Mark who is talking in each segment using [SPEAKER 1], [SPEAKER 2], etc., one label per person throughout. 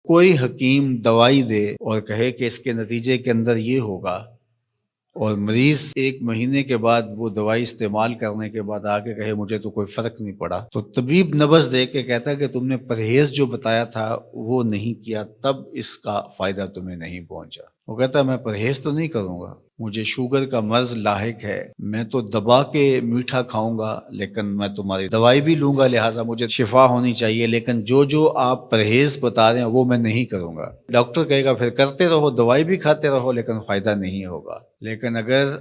[SPEAKER 1] کوئی حکیم دوائی دے اور کہے کہ اس کے نتیجے کے اندر یہ ہوگا، اور مریض ایک مہینے کے بعد وہ دوائی استعمال کرنے کے بعد آ کے کہے مجھے تو کوئی فرق نہیں پڑا، تو طبیب نبض دے کے کہتا ہے کہ تم نے پرہیز جو بتایا تھا وہ نہیں کیا، تب اس کا فائدہ تمہیں نہیں پہنچا۔ وہ کہتا ہے میں پرہیز تو نہیں کروں گا، مجھے شوگر کا مرض لاحق ہے، میں تو دبا کے میٹھا کھاؤں گا، لیکن میں تمہاری دوائی بھی لوں گا، لہٰذا مجھے شفا ہونی چاہیے، لیکن جو آپ پرہیز بتا رہے ہیں وہ میں نہیں کروں گا۔ ڈاکٹر کہے گا پھر کرتے رہو، دوائی بھی کھاتے رہو، لیکن فائدہ نہیں ہوگا۔ لیکن اگر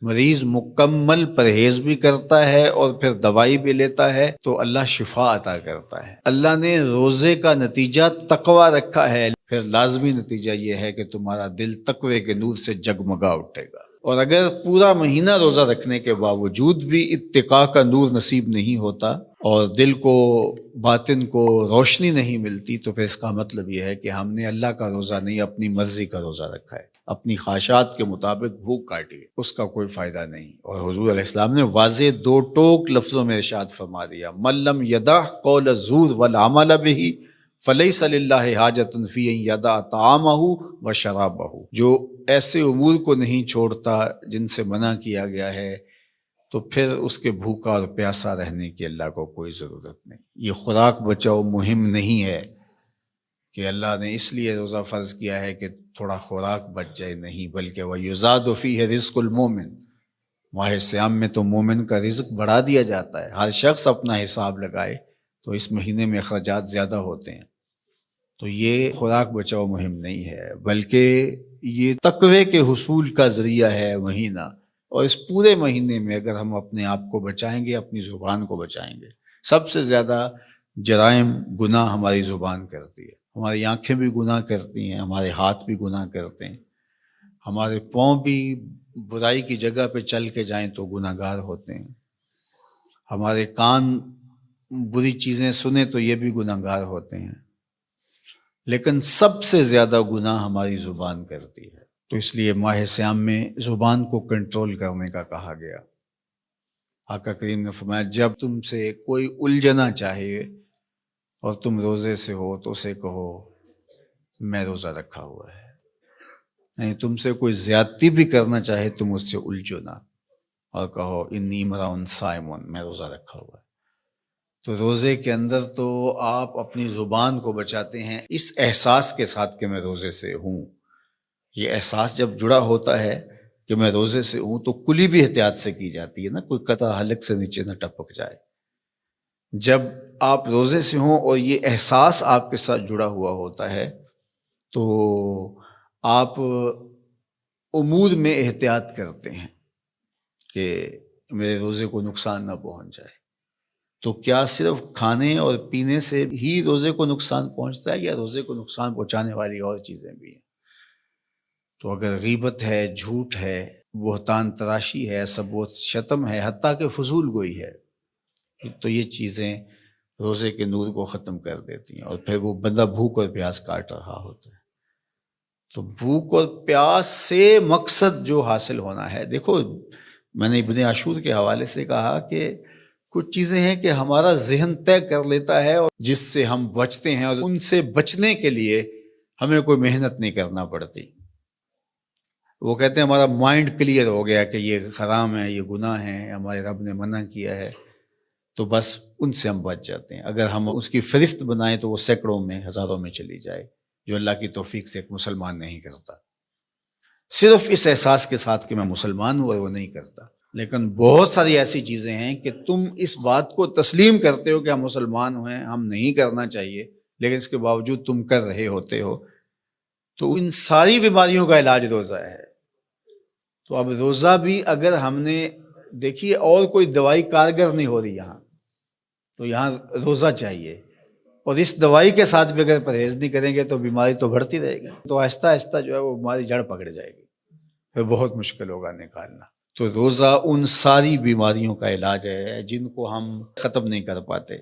[SPEAKER 1] مریض مکمل پرہیز بھی کرتا ہے اور پھر دوائی بھی لیتا ہے تو اللہ شفا عطا کرتا ہے۔ اللہ نے روزے کا نتیجہ تقوی رکھا ہے، پھر لازمی نتیجہ یہ ہے کہ تمہارا دل تقوی کے نور سے جگمگا اٹھے گا۔ اور اگر پورا مہینہ روزہ رکھنے کے باوجود بھی اتقاء کا نور نصیب نہیں ہوتا اور دل کو باطن کو روشنی نہیں ملتی، تو پھر اس کا مطلب یہ ہے کہ ہم نے اللہ کا روزہ نہیں اپنی مرضی کا روزہ رکھا ہے، اپنی خواہشات کے مطابق بھوک کاٹی ہے، اس کا کوئی فائدہ نہیں۔ اور حضور علیہ السلام نے واضح دو ٹوک لفظوں میں ارشاد فرما دیا، من لم یدع قول الزور والعمل به فلیس للہ حاجۃ فی ان یدع طعامہ و شرابہ، جو ایسے امور کو نہیں چھوڑتا جن سے منع کیا گیا ہے تو پھر اس کے بھوکا اور پیاسا رہنے کی اللہ کو کوئی ضرورت نہیں۔ یہ خوراک بچاؤ مہم نہیں ہے کہ اللہ نے اس لیے روزہ فرض کیا ہے کہ تھوڑا خوراک بچ جائے، نہیں، بلکہ وَيُزَادُ فِيهِ رِزْقُ الْمُؤْمِنِ، ماہ سیام میں تو مومن کا رزق بڑھا دیا جاتا ہے۔ ہر شخص اپنا حساب لگائے تو اس مہینے میں اخراجات زیادہ ہوتے ہیں، تو یہ خوراک بچاؤ مہم نہیں ہے، بلکہ یہ تقوی کے حصول کا ذریعہ ہے مہینہ۔ اور اس پورے مہینے میں اگر ہم اپنے آپ کو بچائیں گے، اپنی زبان کو بچائیں گے، سب سے زیادہ جرائم گناہ ہماری زبان کرتی ہے، ہماری آنکھیں بھی گناہ کرتی ہیں، ہمارے ہاتھ بھی گناہ کرتے ہیں، ہمارے پاؤں بھی برائی کی جگہ پہ چل کے جائیں تو گناہ گار ہوتے ہیں، ہمارے کان بری چیزیں سنیں تو یہ بھی گناہ گار ہوتے ہیں، لیکن سب سے زیادہ گناہ ہماری زبان کرتی ہے۔ تو اس لیے ماہ سیام میں زبان کو کنٹرول کرنے کا کہا گیا۔ آقا کریم نے فرمایا جب تم سے کوئی الجھنا چاہے اور تم روزے سے ہو تو اسے کہو میں روزہ رکھا ہوا ہے، یعنی تم سے کوئی زیادتی بھی کرنا چاہے تم اس سے الجھو نہ، اور کہو انی امرؤ صائم، میں روزہ رکھا ہوا ہے۔ تو روزے کے اندر تو آپ اپنی زبان کو بچاتے ہیں اس احساس کے ساتھ کہ میں روزے سے ہوں۔ یہ احساس جب جڑا ہوتا ہے کہ میں روزے سے ہوں تو کلی بھی احتیاط سے کی جاتی ہے نا، کوئی قطع حلق سے نیچے نہ ٹپک جائے۔ جب آپ روزے سے ہوں اور یہ احساس آپ کے ساتھ جڑا ہوا ہوتا ہے تو آپ امور میں احتیاط کرتے ہیں کہ میرے روزے کو نقصان نہ پہنچ جائے۔ تو کیا صرف کھانے اور پینے سے ہی روزے کو نقصان پہنچتا ہے، یا روزے کو نقصان پہنچانے والی اور چیزیں بھی ہیں؟ تو اگر غیبت ہے، جھوٹ ہے، بہتان تراشی ہے، سب و شتم ہے، حتیٰ کہ فضول گوئی ہے، تو یہ چیزیں روزے کے نور کو ختم کر دیتی ہیں، اور پھر وہ بندہ بھوک اور پیاس کاٹ رہا ہوتا ہے۔ تو بھوک اور پیاس سے مقصد جو حاصل ہونا ہے، دیکھو میں نے ابن عاشور کے حوالے سے کہا کہ کچھ چیزیں ہیں کہ ہمارا ذہن طے کر لیتا ہے اور جس سے ہم بچتے ہیں، اور ان سے بچنے کے لیے ہمیں کوئی محنت نہیں کرنا پڑتی۔ وہ کہتے ہیں ہمارا مائنڈ کلیئر ہو گیا کہ یہ حرام ہے، یہ گناہ ہے، ہمارے رب نے منع کیا ہے، تو بس ان سے ہم بچ جاتے ہیں۔ اگر ہم اس کی فہرست بنائیں تو وہ سینکڑوں میں، ہزاروں میں چلی جائے، جو اللہ کی توفیق سے ایک مسلمان نہیں کرتا، صرف اس احساس کے ساتھ کہ میں مسلمان ہوں، اور وہ نہیں کرتا۔ لیکن بہت ساری ایسی چیزیں ہیں کہ تم اس بات کو تسلیم کرتے ہو کہ ہم مسلمان ہیں، ہم نہیں کرنا چاہیے، لیکن اس کے باوجود تم کر رہے ہوتے ہو، تو ان ساری بیماریوں کا علاج روزہ ہے۔ تو اب روزہ بھی اگر ہم نے دیکھیے اور کوئی دوائی کارگر نہیں ہو رہی یہاں، تو یہاں روزہ چاہیے، اور اس دوائی کے ساتھ بھی اگر پرہیز نہیں کریں گے تو بیماری تو بڑھتی رہے گی، تو آہستہ آہستہ جو ہے وہ بیماری جڑ پکڑ جائے گی، پھر بہت مشکل ہوگا نکالنا۔ تو روزہ ان ساری بیماریوں کا علاج ہے جن کو ہم ختم نہیں کر پاتے۔